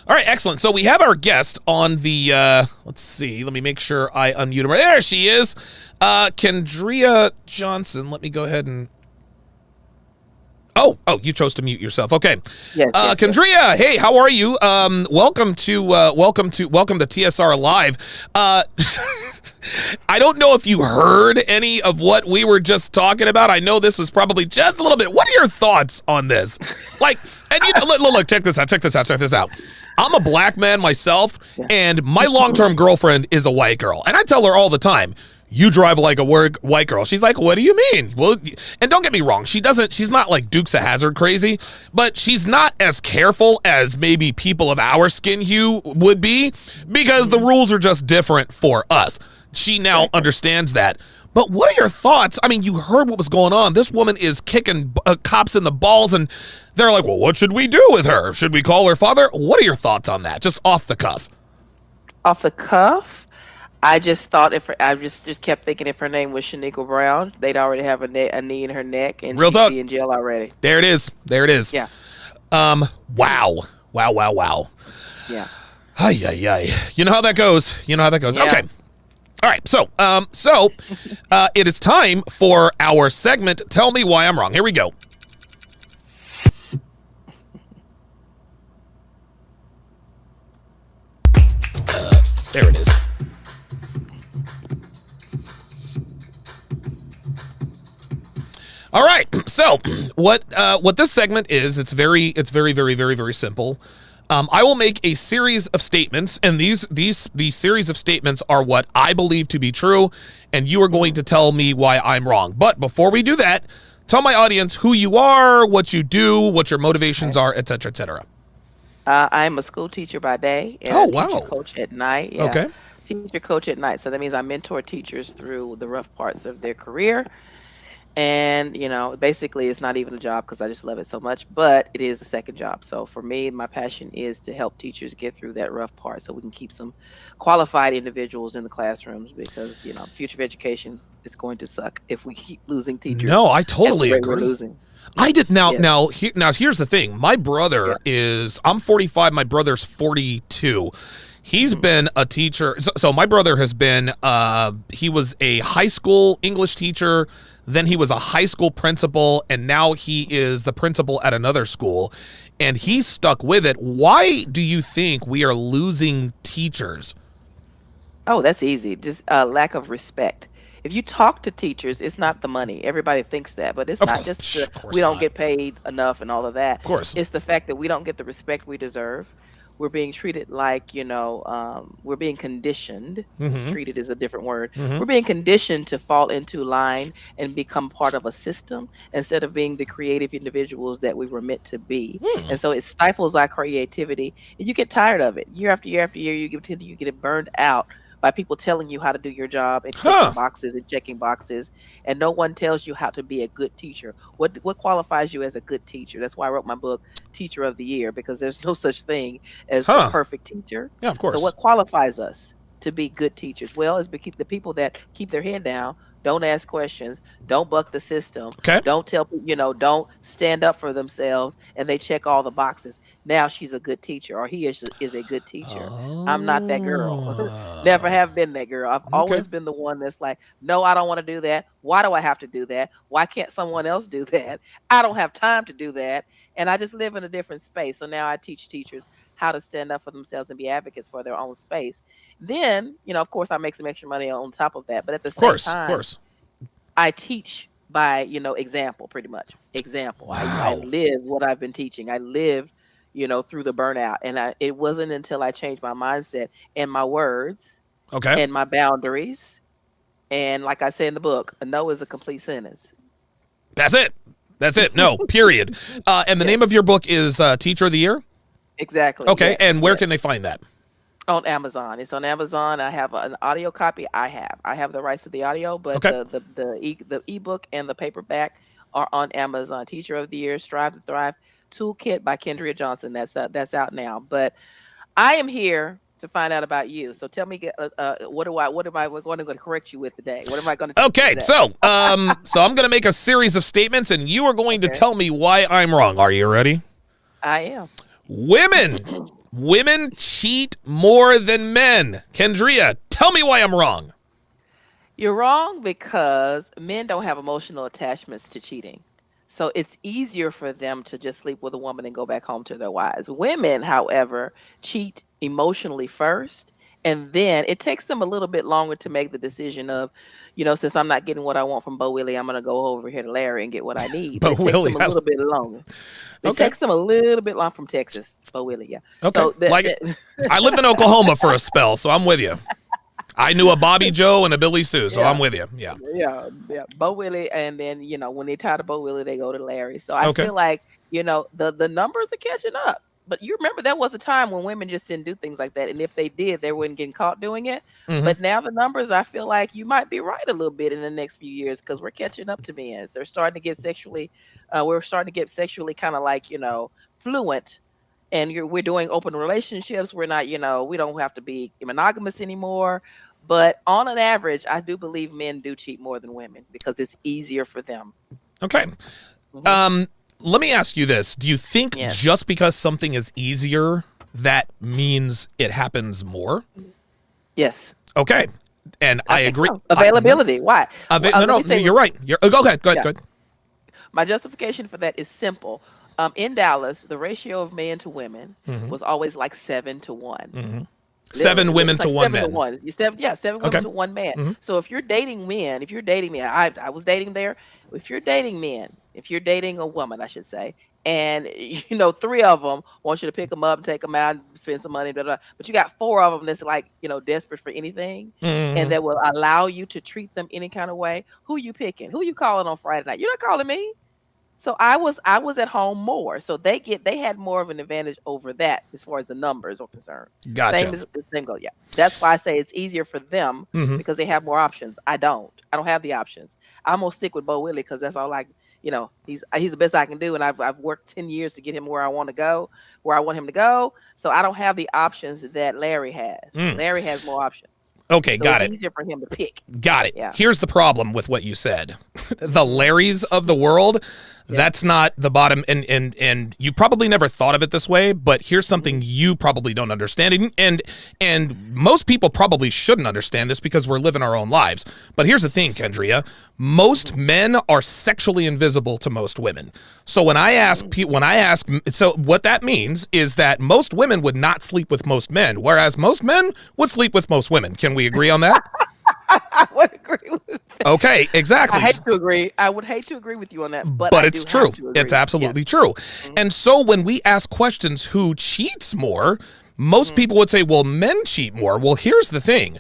All right, excellent. So we have our guest on the, let's see, let me make sure I unmute her. There she is, Kendria Johnson. Let me go ahead and, oh, you chose to mute yourself. Okay. Yes, Kendria, yes. hey, how are you? Welcome to TSR Live. I don't know if you heard any of what we were just talking about. I know this was probably just a little bit. What are your thoughts on this? Like, and you know, look, check this out. I'm a black man myself, and my long-term girlfriend is a white girl. And I tell her all the time, you drive like a white girl. She's like, what do you mean? Well, and don't get me wrong, she's not like Dukes of Hazzard crazy, but she's not as careful as maybe people of our skin hue would be, because the rules are just different for us. She now understands that. But what are your thoughts? I mean, you heard what was going on. This woman is kicking cops in the balls, and they're like, well, what should we do with her? Should we call her father? What are your thoughts on that? Just off the cuff. Off the cuff, I just thought I just kept thinking if her name was Shaniqua Brown, they'd already have a knee in her neck, and Real she'd talk. be in jail already. There it is. Yeah. Wow. Yeah. Ay. You know how that goes. Yeah. Okay. All right. So it is time for our segment, Tell Me Why I'm Wrong. Here we go. There it is. All right. So what this segment is, it's very simple. I will make a series of statements, and these series of statements are what I believe to be true, and you are going to tell me why I'm wrong. But before we do that, tell my audience who you are, what you do, what your motivations are, et cetera, et cetera. I'm a school teacher by day and a teacher coach at night. Yeah. Okay. Teacher coach at night. So that means I mentor teachers through the rough parts of their career. And, you know, basically it's not even a job because I just love it so much, but it is a second job. So for me, my passion is to help teachers get through that rough part so we can keep some qualified individuals in the classrooms, because, you know, future of education is going to suck if we keep losing teachers. No, I totally We're agree. losing. I did now here's the thing. My brother I'm 45, my brother's 42. He's been a teacher. So my brother has been he was a high school English teacher, then he was a high school principal, and now he is the principal at another school, and he's stuck with it. Why do you think we are losing teachers? Oh, that's easy. Just lack of respect. If you talk to teachers, it's not the money. Everybody thinks that, but it's not just we don't get paid enough and all of that. Of course. It's the fact that we don't get the respect we deserve. We're being treated like, you know, we're being conditioned. Treated is a different word. We're being conditioned to fall into line and become part of a system instead of being the creative individuals that we were meant to be. And so it stifles our creativity, and you get tired of it. Year after year after year, you get burned out by people telling you how to do your job and clicking boxes and checking boxes, and no one tells you how to be a good teacher. What qualifies you as a good teacher? That's why I wrote my book, Teacher of the Year, because there's no such thing as a perfect teacher. Yeah, of course. So what qualifies us to be good teachers? Well, it's the people that keep their head down, don't ask questions, don't buck the system, don't tell people, you know, don't stand up for themselves, and they check all the boxes. Now she's a good teacher, or he is a good teacher. I'm not that girl. Never have been that girl. I've always been the one that's like, no, I don't want to do that. Why do I have to do that? Why can't someone else do that? I don't have time to do that. And I just live in a different space. So now I teach teachers how to stand up for themselves and be advocates for their own space. Then, you know, of course, I make some extra money on top of that. But at the same time, I teach by, you know, example, pretty much. Example. Wow. I live what I've been teaching. I lived, you know, through the burnout. And it wasn't until I changed my mindset and my words and my boundaries. And like I said in the book, a no is a complete sentence. That's it. No, period. And the name of your book is Teacher of the Year? Exactly. Okay. Yes, and where can they find that? On Amazon. It's on Amazon. I have an audio copy. I have the rights to the audio, but the ebook and the paperback are on Amazon. Teacher of the Year, Strive to Thrive Toolkit by Kendria Johnson. That's out now. But I am here to find out about you. So tell me, what am I going to correct you with today? What am I going to teach you today? So I'm going to make a series of statements, and you are going to tell me why I'm wrong. Are you ready? I am. Women Women cheat more than men. Kendria, tell me why I'm wrong. You're wrong because men don't have emotional attachments to cheating. So it's easier for them to just sleep with a woman and go back home to their wives. Women, however, cheat emotionally first. And then it takes them a little bit longer to make the decision of, since I'm not getting what I want from Bo Willie, I'm going to go over here to Larry and get what I need. But it takes them a little bit longer. It takes them a little bit long from Texas, Bo Willie, yeah. Okay. So I lived in Oklahoma for a spell, so I'm with you. I knew a Bobby Joe and a Billy Sue, so I'm with you. Yeah. Bo Willie, and then when they tired of Bo Willie, they go to Larry. So I feel like the numbers are catching up. But you remember there was a time when women just didn't do things like that, and if they did, they weren't getting caught doing it. Mm-hmm. But now the numbers, I feel like you might be right a little bit in the next few years because we're catching up to men. They're starting to get sexually, kind of like fluent. And we're doing open relationships. We're not, we don't have to be monogamous anymore. But on an average, I do believe men do cheat more than women because it's easier for them. Okay. Mm-hmm. Let me ask you this. Do you think just because something is easier, that means it happens more? Yes. Okay. And I agree. So. Availability. Why? No, you're right. Go ahead. My justification for that is simple. In Dallas, the ratio of men to women was always like 7 to 1. Mm-hmm. 7 women to 1 man. 7 women to 1 man. Mm-hmm. So if you're dating men, I was dating there. If you're dating men, if you're dating a woman, I should say, and 3 of them want you to pick them up and take them out and spend some money, blah, blah, but you got 4 of them that's like, desperate for anything, and that will allow you to treat them any kind of way. Who you picking? Who you calling on Friday night? You're not calling me. So I was at home more. So they had more of an advantage over that as far as the numbers are concerned. Gotcha. Same go. Yeah. That's why I say it's easier for them because they have more options. I don't have the options. I'm gonna stick with Bo Willie because that's all he's the best I can do, and I've worked 10 years to get him where I want him to go. So I don't have the options that Larry has. Larry has more options. Okay, got it. It's easier for him to pick. Got it. Yeah. Here's the problem with what you said. The Larrys of the world, that's not the bottom. And you probably never thought of it this way, but here's something you probably don't understand. And most people probably shouldn't understand this because we're living our own lives. But here's the thing, Kendria. Most men are sexually invisible to most women. So what that means is that most women would not sleep with most men, whereas most men would sleep with most women. Can we agree on that? I would agree with that. Okay, exactly. I would hate to agree with you on that, but it's true. It's absolutely true. Mm-hmm. And so when we ask questions, who cheats more, most people would say, well, men cheat more. Well, here's the thing.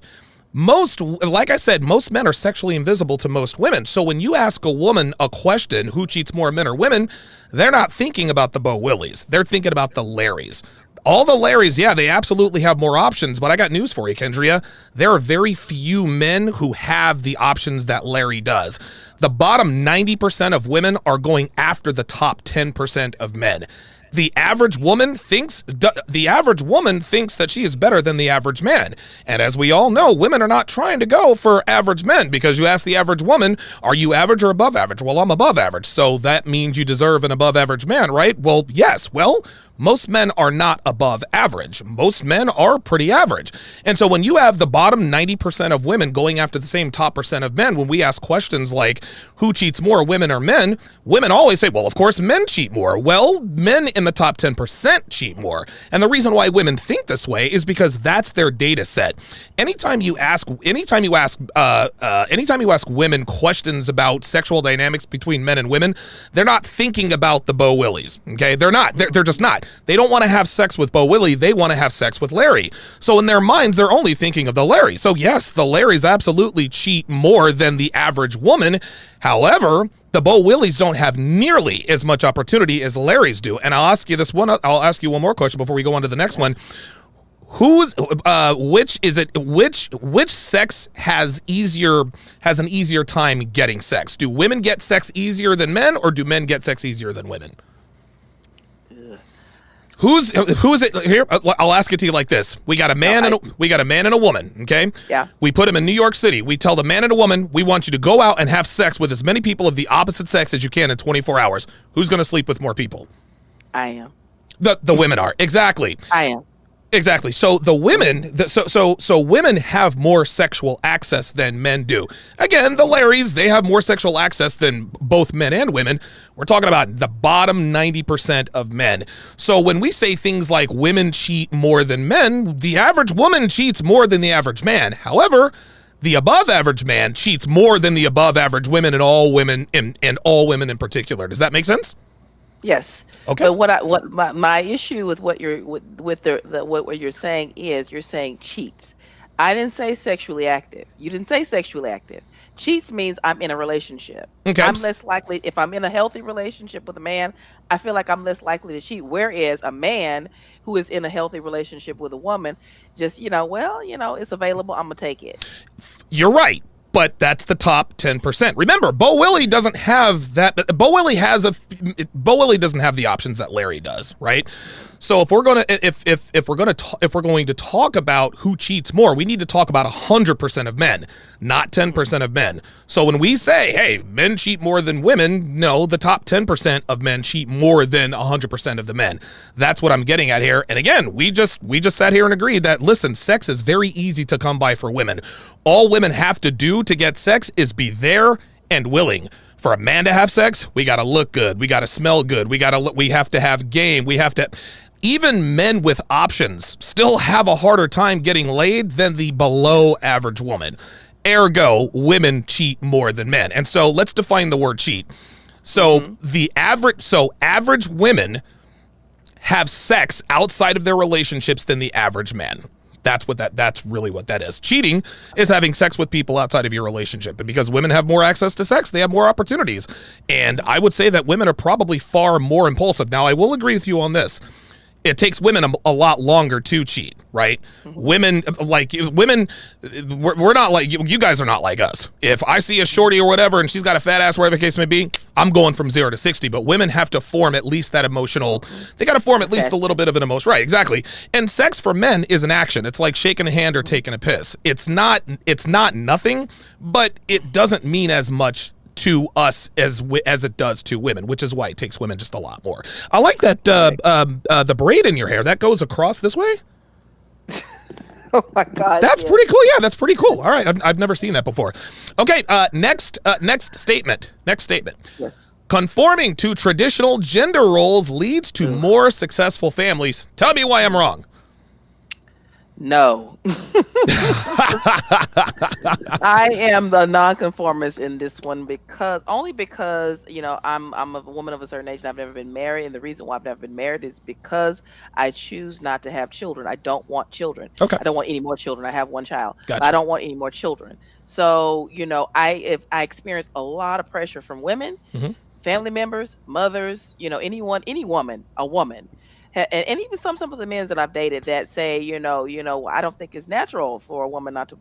Like I said, most men are sexually invisible to most women. So when you ask a woman a question, who cheats more, men or women, they're not thinking about the Bo Willies. They're thinking about the Larrys. All the Larrys, they absolutely have more options, but I got news for you, Kendria. There are very few men who have the options that Larry does. The bottom 90% of women are going after the top 10% of men. The average woman thinks that she is better than the average man. And as we all know, women are not trying to go for average men because you ask the average woman, are you average or above average? Well, I'm above average. So that means you deserve an above average man, right? Well, yes. Well, most men are not above average. Most men are pretty average. And so when you have the bottom 90% of women going after the same top percent of men, when we ask questions like who cheats more, women or men, women always say, well, of course, men cheat more. Well, men in the top 10% cheat more. And the reason why women think this way is because that's their data set. Anytime you ask women questions about sexual dynamics between men and women, they're not thinking about the Bo Willies. Okay, they're not. They're just not. They don't want to have sex with Bo Willie. They want to have sex with Larry. So in their minds, they're only thinking of the Larry. So yes, the Larrys absolutely cheat more than the average woman. However, the Bo Willies don't have nearly as much opportunity as Larrys do. And I'll ask you one more question before we go on to the next one. Which sex has an easier time getting sex? Do women get sex easier than men, or do men get sex easier than women? Who's it here? I'll ask it to you like this: we got a man and a woman. Okay. Yeah. We put them in New York City. We tell the man and a woman, we want you to go out and have sex with as many people of the opposite sex as you can in 24 hours. Who's going to sleep with more people? I am. The women are. Exactly. I am. Exactly. So the women, Mhm. so women have more sexual access than men do. Again, the Larrys, they have more sexual access than both men and women. We're talking about the bottom 90% of men. So when we say things like women cheat more than men, the average woman cheats more than the average man. However, the above average man cheats more than the above average women, and all women and all women in particular. Does that make sense? Yes, Okay. but what my issue with what you're with the what you're saying is you're saying cheats. I didn't say sexually active. You didn't say sexually active. Cheats means I'm in a relationship. Okay. I'm less likely if I'm in a healthy relationship with a man, I feel like I'm less likely to cheat. Whereas a man who is in a healthy relationship with a woman, just well, it's available. I'm gonna take it. You're right, but that's the top 10%. Remember, Bo Willie doesn't have that. Bo Willie doesn't have the options that Larry does, right? So if we're gonna if we're going to talk about who cheats more, we need to talk about 100% of men, not 10% of men. So when we say, hey, men cheat more than women, no, the top 10% of men cheat more than 100% of the men. That's what I'm getting at here. And again, we just sat here and agreed that, listen, sex is very easy to come by for women. All women have to do to get sex is be there and willing. For a man to have sex, we got to look good, we got to smell good, we have to have game, we have to. Even men with options still have a harder time getting laid than the below average woman. Ergo, women cheat more than men. And so let's define the word cheat. So Mhm. average women have sex outside of their relationships than the average man. That's really what that is. Cheating is having sex with people outside of your relationship. And because women have more access to sex, they have more opportunities. And I would say that women are probably far more impulsive. Now, I will agree with you on this. It takes women a lot longer to cheat, right? Mhm. Women, we're not like you guys are not like us. If I see a shorty or whatever and she's got a fat ass, wherever the case may be, I'm going from 0 to 60. But women have to form at least that emotional. They got to form at least a little Attachment. bit of an emotion, right? Exactly. And sex for men is an action. It's like shaking a hand or Mhm. taking a piss. It's not nothing, but it doesn't mean as much to us as it does to women, which is why it takes women just a lot more. I like that Right. the braid in your hair that goes across this way. Oh my gosh, That's yes. pretty cool. Yeah, that's pretty cool. All right, I've never seen that before. Okay, next statement. Next statement. Yes. Conforming to traditional gender roles leads to Ugh. more successful families. Tell me why I'm wrong. No. I am the nonconformist in this one because I'm a woman of a certain age and I've never been married, and the reason why I've never been married is because I choose not to have children. I don't want children. Okay, I don't want any more children. I have one child, but I gotcha. don't want any more children. So, I experience a lot of pressure from women, Hmm. family members, mothers, anyone, any woman, a woman. And even some of the men that I've dated that say, I don't think it's natural for a woman not to,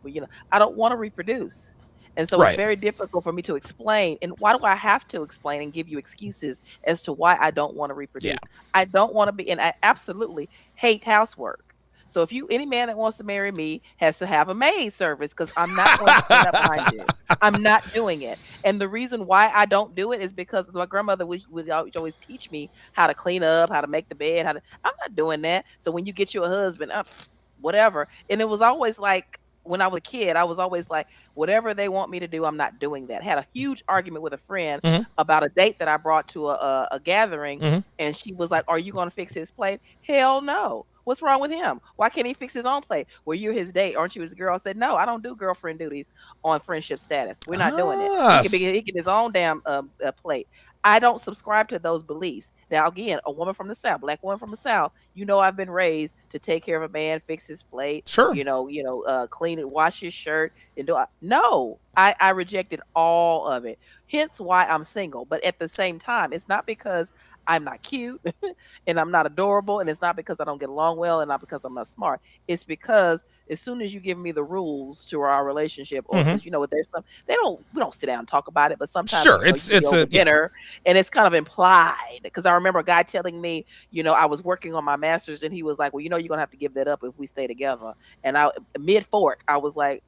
I don't want to reproduce. And so it's Right. very difficult for me to explain. And why do I have to explain and give you excuses as to why I don't want to Yeah. reproduce? I don't want to be, and I absolutely hate housework. So if any man that wants to marry me has to have a maid service because I'm not going to clean up behind you. I'm not doing it. And the reason why I don't do it is because my grandmother would always teach me how to clean up, how to make the bed, I'm not doing that. So when you get you a husband, whatever. And it was always like when I was a kid, I was always like, whatever they want me to do, I'm not doing that. Had a huge argument with a friend Hmm. about a date that I brought to a gathering, Hmm. and she was like, "Are you going to fix his plate?" Hell no. What's wrong with him? Why can't he fix his own plate? Well, you're his date, aren't you his girl? I said, no, I don't do girlfriend duties on friendship status. We're not doing it. Ah, He can his own damn plate. I don't subscribe to those beliefs. Now, again, a woman from the South, black woman from the South, I've been raised to take care of a man, fix his plate, sure. clean it, wash his shirt, and no, I rejected all of it. Hence why I'm single. But at the same time, it's not because I'm not cute and I'm not adorable, and it's not because I don't get along well, and not because I'm not smart. It's because as soon as you give me the rules to our relationship, or Hmm. because there's some we don't sit down and talk about it, but sometimes Sure. you It's be it's over a yeah. dinner and it's kind of implied. Because I remember a guy telling me, I was working on my master's, and he was like, well, you're gonna have to give that up if we stay together. And I mid fork, I was like,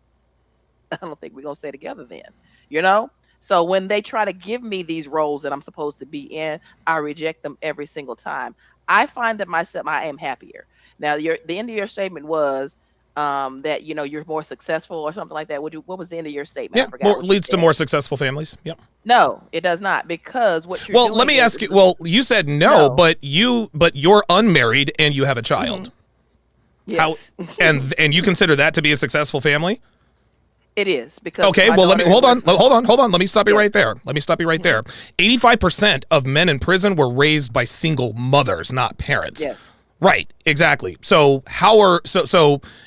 I don't think we're gonna stay together then, you know? So when they try to give me these roles that I'm supposed to be in, I reject them every single time. I find that myself I am happier. Now, the end of your statement was that you're more successful or something like that. What was the end of your statement? Yeah, I forgot what you leads to said. more successful families. Yep. No, it does not, because what you're Well, doing let me ask you. Well, you said no, but you're unmarried and you have a child. Yes. And you consider that to be a successful family? It is, because okay. Well, let me hold on. Let me stop you right there. 85% of men in prison were raised by single mothers, not parents. Yes. Right, exactly. So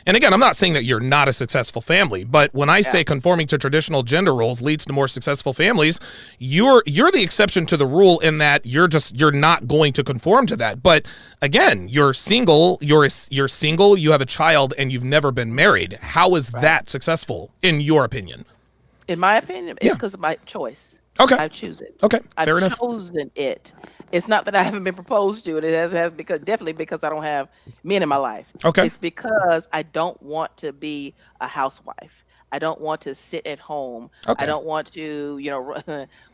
and again, I'm not saying that you're not a successful family, but when I say conforming to traditional gender roles leads to more successful families, you're the exception to the rule in that you're not going to conform to that. But again, you're single, you're single, you have a child, and you've never been married. How is that successful in your opinion? In my opinion, it's because of my choice. Okay. I choose it. Okay. Fair enough. I've chosen it. It's not that I haven't been proposed to. It has definitely because I don't have men in my life. Okay. It's because I don't want to be a housewife. I don't want to sit at home. Okay. I don't want to,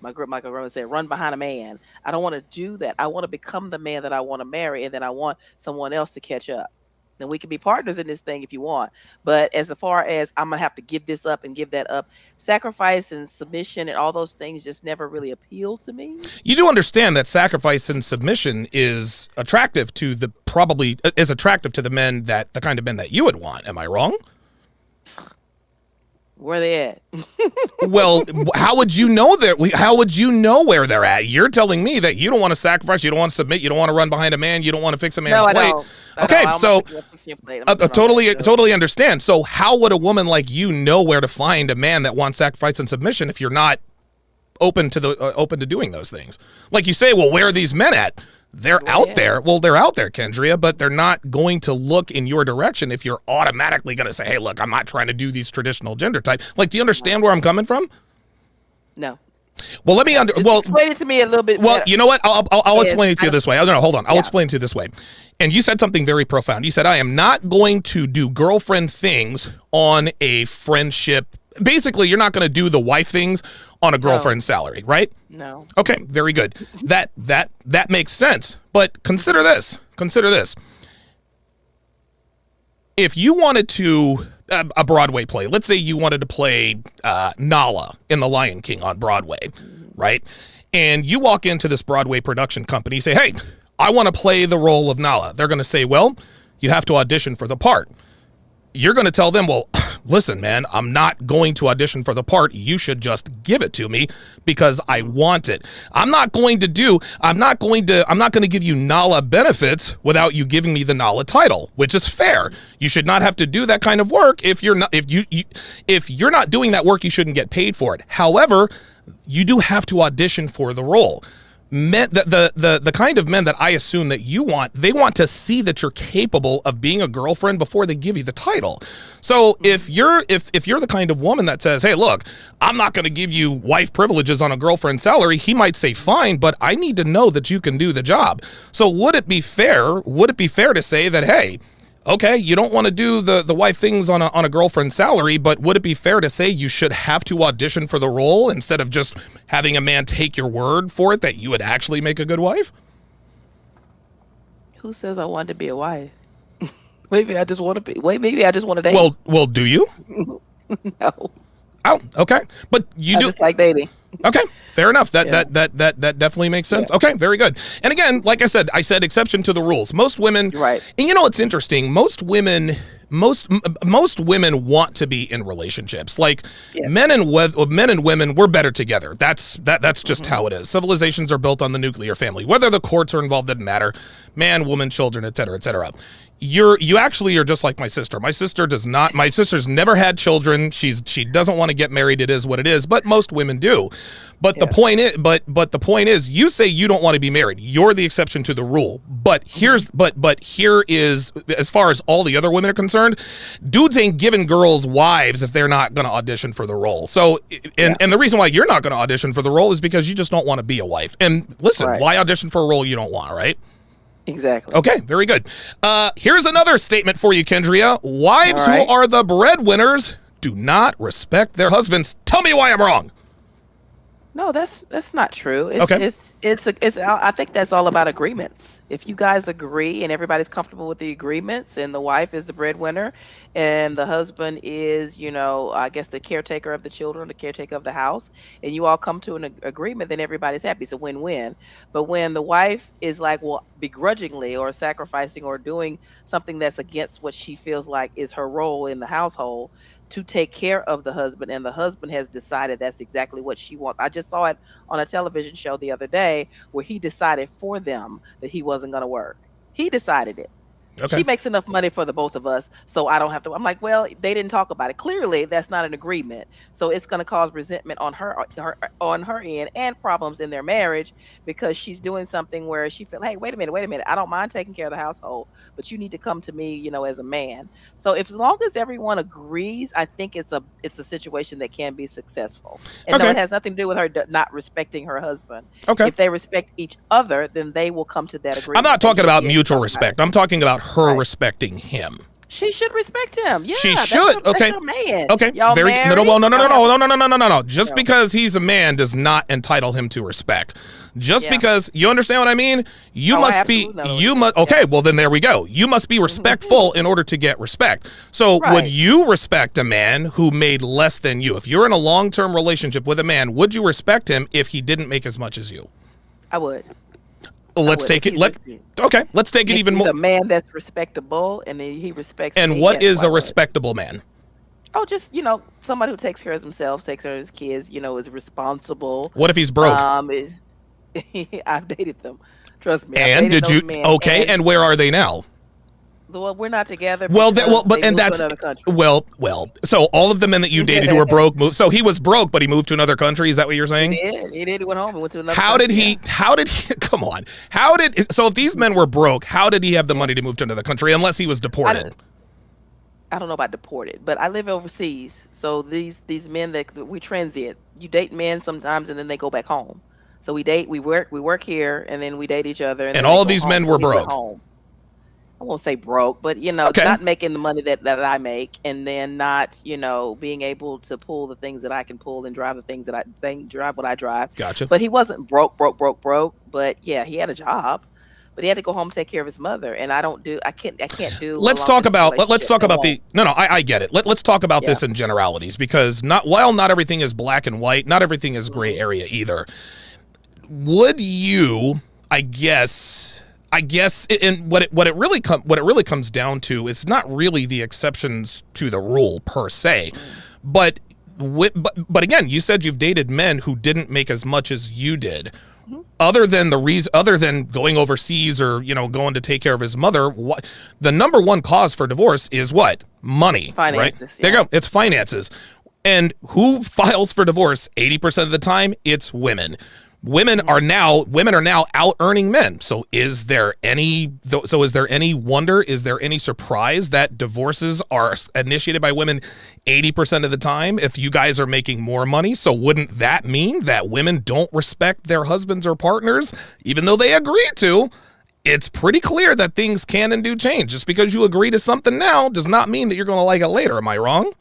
my grandma said, run behind a man. I don't want to do that. I want to become the man that I want to marry, and then I want someone else to catch up. Then we can be partners in this thing if you want. But as far as I'm going to have to give this up and give that up, sacrifice and submission and all those things just never really appeal to me. You do understand that sacrifice and submission is attractive to the men the kind of men that you would want. Am I wrong? Where they at? Well, how would you know where they're at? You're telling me that you don't want to sacrifice, you don't want to submit, you don't want to run behind a man, you don't want to fix a man's plate. Okay, so totally understand. So how would a woman like you know where to find a man that wants sacrifice and submission if you're not open to doing those things? Like you say, well, where are these men at? They're out there. Well, they're out there, Kendria, but they're not going to look in your direction if you're automatically going to say, hey, look, I'm not trying to do these traditional gender types. Like, do you understand where I'm coming from? No. Well, let me explain it to me a little bit. Well, you know what? I'll explain it to you this way. No, hold on. I'll explain it to you this way. And you said something very profound. You said, I am not going to do girlfriend things on a friendship. Basically, you're not going to do the wife things on a girlfriend's salary, right? No. Okay, very good. That makes sense. But consider this. If you wanted to a Broadway play, let's say you wanted to play Nala in The Lion King on Broadway, right? And you walk into this Broadway production company, say, hey, I want to play the role of Nala. They're going to say, well, you have to audition for the part. You're going to tell them, well, listen, man, I'm not going to audition for the part. You should just give it to me because I want it. I'm not going to give you Nala benefits without you giving me the Nala title, which is fair. You should not have to do that kind of work. If you're not doing that work, you shouldn't get paid for it. However, you do have to audition for the role. The kind of men that I assume that you want, they want to see that you're capable of being a girlfriend before they give you the title. So if you're the kind of woman that says, hey, look, I'm not going to give you wife privileges on a girlfriend salary, he might say, fine, but I need to know that you can do the job. So would it be fair to say that, hey, okay, you don't want to do the wife things on a girlfriend salary, but would it be fair to say you should have to audition for the role instead of just having a man take your word for it that you would actually make a good wife? Who says I want to be a wife? Maybe I just want to date. Well, do you? No. Oh, okay. But you do just like dating. Okay, fair enough. That definitely makes sense. Okay, very good. And again, like I said exception to the rules. Most women, right? And it's interesting. Most women want to be in relationships. Like men and women, we're better together. That's just how it is. Civilizations are built on the nuclear family. Whether the courts are involved doesn't matter. Man, woman, children, etc., etc. You actually are just like my sister. My sister's never had children. She doesn't want to get married. It is what it is. But most women do. But the point is, you say you don't want to be married. You're the exception to the rule. But here is, as far as all the other women are concerned, dudes ain't giving girls wives if they're not going to audition for the role. So, and the reason why you're not going to audition for the role is because you just don't want to be a wife. And listen, why audition for a role you don't want, right? Exactly. Okay, very good. Here's another statement for you, Kendria. Wives who are the breadwinners do not respect their husbands. Tell me why I'm wrong. No, that's not true. Okay. I think that's all about agreements. If you guys agree and everybody's comfortable with the agreements, and the wife is the breadwinner, and the husband is, I guess the caretaker of the children, the caretaker of the house, and you all come to an agreement, then everybody's happy. It's a win-win. But when the wife is like, well, begrudgingly or sacrificing or doing something that's against what she feels like is her role in the household, to take care of the husband, and the husband has decided that's exactly what she wants. I just saw it on a television show the other day where he decided for them that he wasn't going to work. He decided it. Okay. She makes enough money for the both of us, so I don't have to. I'm like, well, they didn't talk about it. Clearly, that's not an agreement. So it's going to cause resentment on her end, and problems in their marriage, because she's doing something where she feels, hey, wait a minute. I don't mind taking care of the household, but you need to come to me, as a man. So as long as everyone agrees, I think it's a situation that can be successful. And no, it has nothing to do with her not respecting her husband. Okay. If they respect each other, then they will come to that agreement. I'm not talking about mutual respect. I'm talking about her respecting him. She should respect him. Yeah, she should. Okay. Man. Okay. Y'all Very married? No. Just because he's a man does not entitle him to respect. Just because, you understand what I mean? You must be. You must. Okay. Well, then there we go. You must be respectful in order to get respect. So, would you respect a man who made less than you? If you're in a long-term relationship with a man, would you respect him if he didn't make as much as you? I would. Let's take it. Let's take it even more. He's a man that's respectable, and he respects. And what is a respectable man? Oh, just somebody who takes care of himself, takes care of his kids. Is responsible. What if he's broke? I've dated them. Trust me. And did you? Okay. And where are they now? Well, we're not together. So all of the men that you dated who were broke moved. So he was broke, but he moved to another country. Is that what you're saying? He did. He went home and went to another. How did he? Come on. So if these men were broke, how did he have the money to move to another country unless he was deported? I don't know about deported, but I live overseas. So these men that we transient, you date men sometimes, and then they go back home. So we date, we work here, and then we date each other. And all of these men were broke. I won't say broke, but not making the money that I make, and then not being able to pull the things that I can pull and drive the things that drive what I drive. Gotcha. But he wasn't broke. But yeah, he had a job, but he had to go home and take care of his mother. And I can't do. Let's talk about the. No, I get it. Let's talk about this in generalities, because while not everything is black and white, not everything is gray area either. Would you? I guess, and what it really comes down to is not really the exceptions to the rule per se, but again, you said you've dated men who didn't make as much as you did. Other than going overseas or going to take care of his mother, the number one cause for divorce is what? Money. Finances. Right? There you go. It's finances. And who files for divorce 80% of the time? It's women. Women are now out earning men. So is there any wonder? Is there any surprise that divorces are initiated by women 80% of the time if you guys are making more money? So wouldn't that mean that women don't respect their husbands or partners, even though they agree to? It's pretty clear that things can and do change. Just because you agree to something now does not mean that you're going to like it later. Am I wrong?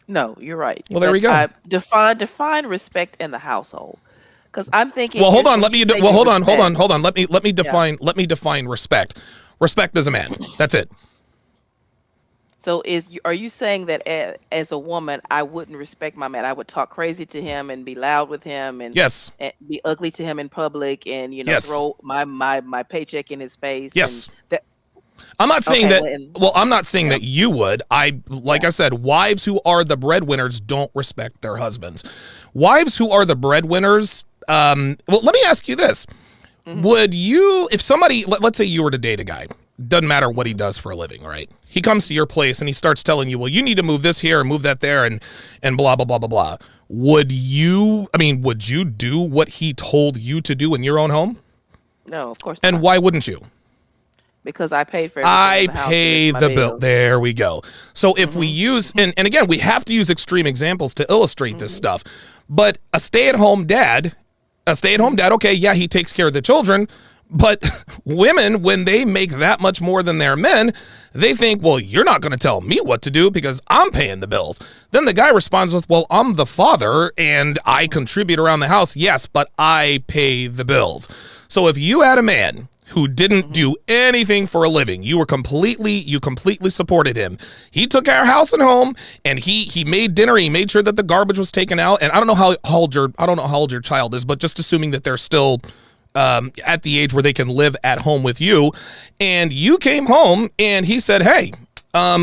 No, you're right. Well, there we go. Define respect in the household. Because I'm thinking. Well, hold on. Let me define respect. Respect as a man. That's it. So are you saying that as a woman, I wouldn't respect my man? I would talk crazy to him and be loud with him and and be ugly to him in public and throw my paycheck in his face. Yes. I'm not saying I'm not saying that you would. I said, wives who are the breadwinners don't respect their husbands. Wives who are the breadwinners. Well, let me ask you this. Would you, if somebody, let's say you were to date a guy, doesn't matter what he does for a living, right? He comes to your place and he starts telling you, well, you need to move this here and move that there and blah, blah, blah, blah, blah. Would you do what he told you to do in your own home? No, of course not. And why wouldn't you? Because I paid for everything. I pay the bill. There we go. So if we use, and again, we have to use extreme examples to illustrate this stuff, but a stay-at-home dad, okay, yeah, he takes care of the children, But women, when they make that much more than their men, they think, well, you're not going to tell me what to do because I'm paying the bills. Then the guy responds with, well, I'm the father and I contribute around the house. Yes, but I pay the bills. So if you had a man who didn't do anything for a living, you completely supported him. He took our house and home, and he made dinner. He made sure that the garbage was taken out. And I don't know how old your child is, but just assuming that they're still at the age where they can live at home with you, and you came home and he said, hey,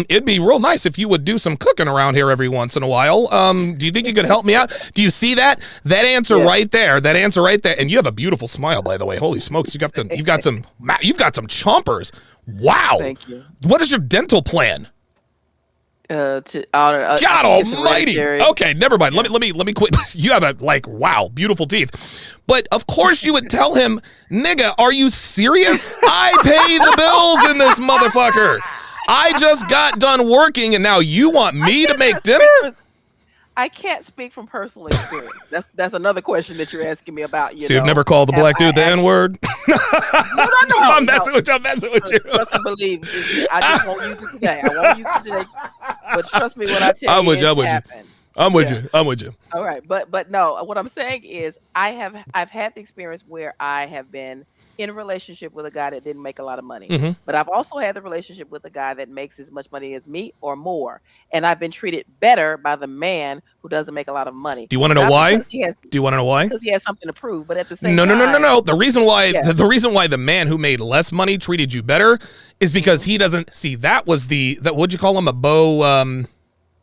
it'd be real nice if you would do some cooking around here every once in a while. Do you think you could help me out? Do you see that answer right there? That answer right there. And you have a beautiful smile, by the way. Holy smokes, you've got some chompers. Wow. Thank you. What is your dental plan? To honor God Almighty. Okay, never mind. Let me quit. You have wow, beautiful teeth. But of course you would tell him, nigga, are you serious? I pay the bills in this motherfucker. I just got done working and now you want me to make dinner? I can't speak from personal experience. That's another question that you're asking me about. So you've never called the black dude the N-word? No. I'm messing with you. Trust and believe. I just won't use it today. I won't use it today. But trust me when I tell you it's happened. I'm with you. All right. But no, what I'm saying is I've had the experience where I have been in a relationship with a guy that didn't make a lot of money. Mm-hmm. But I've also had the relationship with a guy that makes as much money as me or more. And I've been treated better by the man who doesn't make a lot of money. Do you want to know why? Do you want to know why? Because he has something to prove. But at the same time. No. The reason why the man who made less money treated you better is because he doesn't see that was what'd you call him? A Bo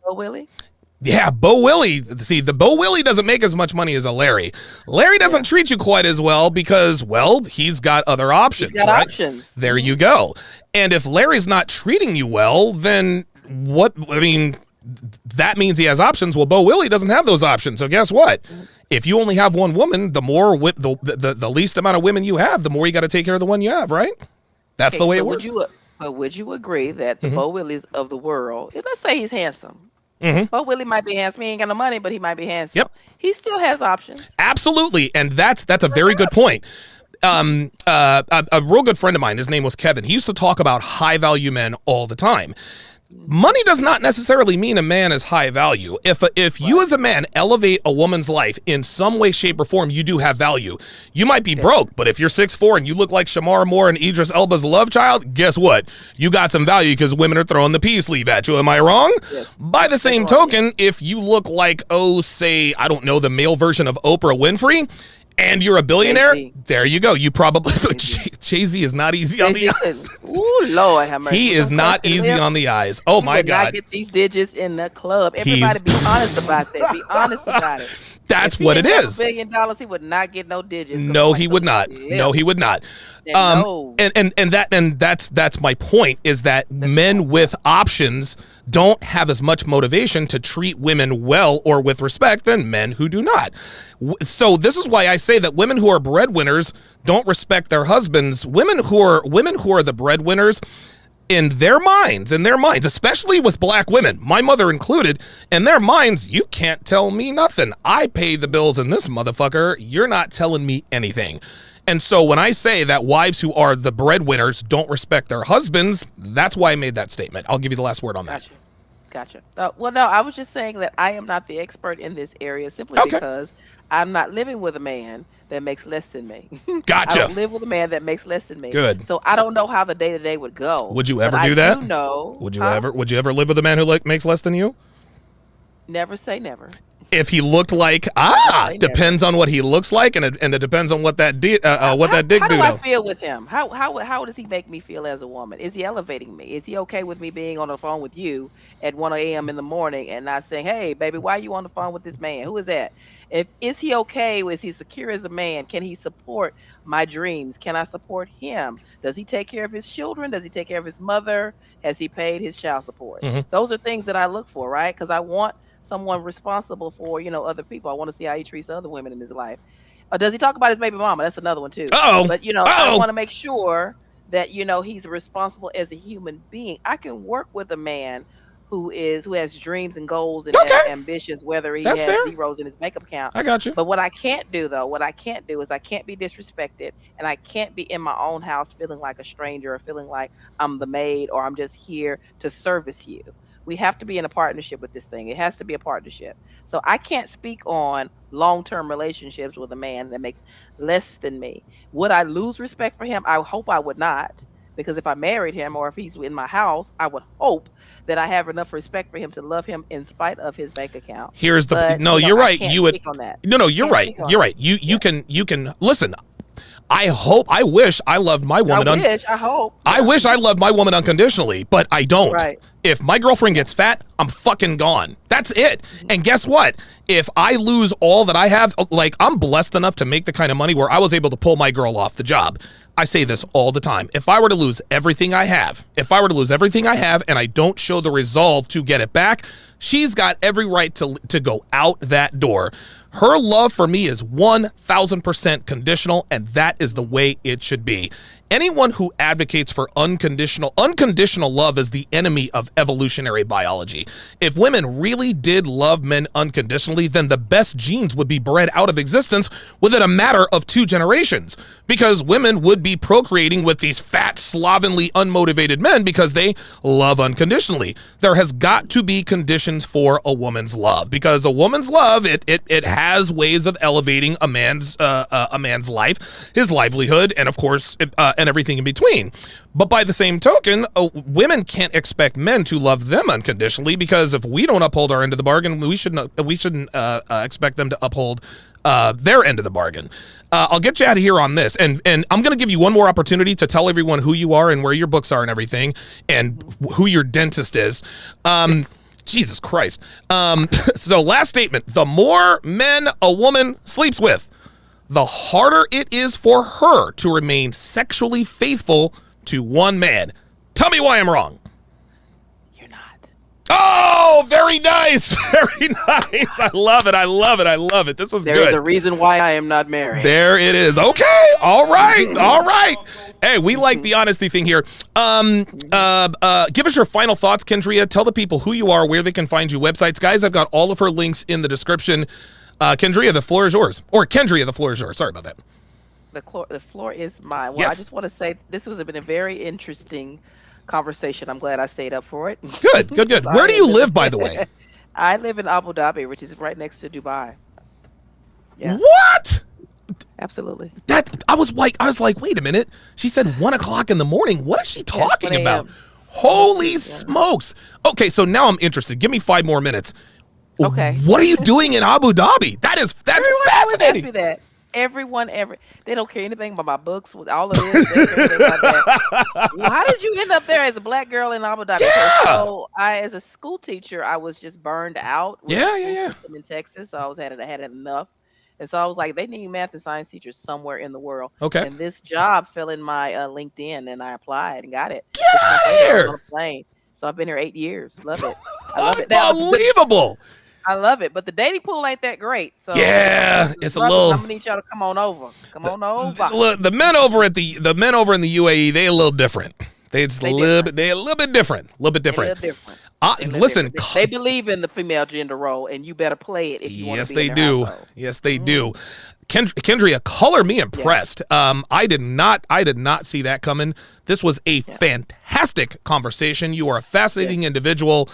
Willie? Yeah, Bo Willie. See, the Bo Willie doesn't make as much money as a Larry. Larry doesn't treat you quite as well because, well, he's got other options. He's got options. There you go. And if Larry's not treating you well, then what? I mean, that means he has options. Well, Bo Willie doesn't have those options. So guess what? If you only have one woman, the more the least amount of women you have, the more you got to take care of the one you have, right? That's the way it works. Would you agree that the Bo Willies of the world, let's say he's handsome. Mm-hmm. But Willie might be handsome. He ain't got no money, but he might be handsome. Yep. He still has options. Absolutely. And that's a very good point. A real good friend of mine, his name was Kevin. He used to talk about high value men all the time. Money does not necessarily mean a man is high value. If you as a man elevate a woman's life in some way, shape, or form, you do have value. You might be broke, but if you're 6'4" and you look like Shamar Moore and Idris Elba's love child, guess what? You got some value because women are throwing the peace sleeve at you. Am I wrong? Yes. By the same token, if you look like, say, I don't know, the male version of Oprah Winfrey, and you're a billionaire, there you go. You probably Jay-Z is not easy on the eyes. Ooh, Lord have mercy. He is not easy on the eyes. Oh my God. Not get these digits in the club. Everybody be honest about that. Be honest about it. That's what it is. $1 billion, he would not get no digits. No, he would not. No, he would not. And that's my point, is that men with options don't have as much motivation to treat women well or with respect than men who do not. So this is why I say that women who are breadwinners don't respect their husbands. Women who are the breadwinners, in their minds, especially with black women, my mother included, in their minds, you can't tell me nothing. I pay the bills in this motherfucker. You're not telling me anything. And so when I say that wives who are the breadwinners don't respect their husbands, that's why I made that statement. I'll give you the last word on that. Gotcha. Well, no, I was just saying that I am not the expert in this area simply because I'm not living with a man that makes less than me. Gotcha. I don't live with a man that makes less than me. Good. So I don't know how the day-to-day would go. Would you ever do that? No. Would you ever live with a man who makes less than you? Never say never. If he looked like depends on what he looks like, and it depends on what that dick do. How do I feel with him? How does he make me feel as a woman? Is he elevating me? Is he okay with me being on the phone with you at 1 a.m. in the morning and not saying, "Hey, baby, why are you on the phone with this man? Who is that?" Is he okay? Is he secure as a man? Can he support my dreams? Can I support him? Does he take care of his children? Does he take care of his mother? Has he paid his child support? Mm-hmm. Those are things that I look for, right? Because I want someone responsible for, other people. I want to see how he treats other women in his life. Does he talk about his baby mama? That's another one too. But I want to make sure that he's responsible as a human being. I can work with a man who has dreams and goals and Okay. ambitions, whether he That's has fair. zeros in his bank account. I got you. But what I can't do is I can't be disrespected, and I can't be in my own house feeling like a stranger or feeling like I'm the maid or I'm just here to service you. We have to be in a partnership with this thing. It has to be a partnership. So I can't speak on long-term relationships with a man that makes less than me. Would I lose respect for him? I hope I would not. Because if I married him or if he's in my house, I would hope that I have enough respect for him to love him in spite of his bank account. Here's the But, no, you know, you're I right. can't You would speak on that. No, you're Can't right. speak on You're it. right. You Yeah. can listen. I wish I loved my woman. I hope. I wish I loved my woman unconditionally, but I don't. Right. If my girlfriend gets fat, I'm fucking gone. That's it. And guess what? If I lose all that I have, like, I'm blessed enough to make the kind of money where I was able to pull my girl off the job. I say this all the time. If I were to lose everything I have, and I don't show the resolve to get it back, she's got every right to go out that door. Her love for me is 1,000% conditional, and that is the way it should be. Anyone who advocates for unconditional love is the enemy of evolutionary biology. If women really did love men unconditionally, then the best genes would be bred out of existence within a matter of 2 generations, because women would be procreating with these fat, slovenly, unmotivated men because they love unconditionally. There has got to be conditions for a woman's love, because a woman's love, it has ways of elevating a man's life, his livelihood, and of course, and everything in between. But by the same token, women can't expect men to love them unconditionally, because if we don't uphold our end of the bargain, we shouldn't expect them to uphold their end of the bargain. I'll get you out of here on this, and I'm going to give you one more opportunity to tell everyone who you are and where your books are and everything, and who your dentist is. Jesus Christ. So last statement: the more men a woman sleeps with, the harder it is for her to remain sexually faithful to one man. Tell me why I'm wrong. You're not. Oh, very nice. Very nice. I love it. I love it. I love it. This was good. There's a reason why I am not married. There it is. Okay. All right. All right. Hey, we like the honesty thing here. Give us your final thoughts, Kendria. Tell the people who you are, where they can find you, websites. Guys, I've got all of her links in the description. Kendria, the floor is yours. Or Kendria, the floor is yours. Sorry about that. The floor is mine. Well, Yes. I just want to say this has been a very interesting conversation. I'm glad I stayed up for it. Good, good, good. Where do you live, by the way? I live in Abu Dhabi, which is right next to Dubai. Yeah, What? absolutely. I was like, wait a minute. She said 1:00 in the morning. What is she talking 1 about? a.m. Holy smokes. Okay, so now I'm interested. Give me 5 more minutes. Okay. What are you doing in Abu Dhabi? That's Everyone always asks me fascinating. that. They don't care anything about my books, with all of this. They don't care anything about that. Well, how did you end up there as a black girl in Abu Dhabi? Yeah. So as a school teacher, I was just burned out with Yeah, the yeah, school yeah. system in Texas. So I had enough. And so I was like, they need math and science teachers somewhere in the world. Okay. And this job fell in my LinkedIn, and I applied and got it. Get 6 months out of later, I was here. on a plane. So I've been here 8 years. Love it. I love it. Now, Unbelievable. I love it, but the dating pool ain't that great. So Yeah, it's a brothers, little. I'm gonna need y'all to come on over. Come on over. Look, the men over in the UAE, they a little different. They just a little bit. They a little bit different. A little bit They different. live different. They live Listen. different. They believe in the female gender role, and you better play it if you want Yes, to be they in their do. household. Yes, they do. Kendria, color me impressed. I did not see that coming. This was a fantastic conversation. You are a fascinating individual.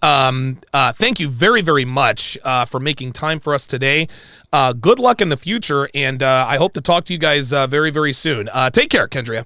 Thank you very, very much for making time for us today. Good luck in the future, and I hope to talk to you guys very, very soon. Take care, Kendria.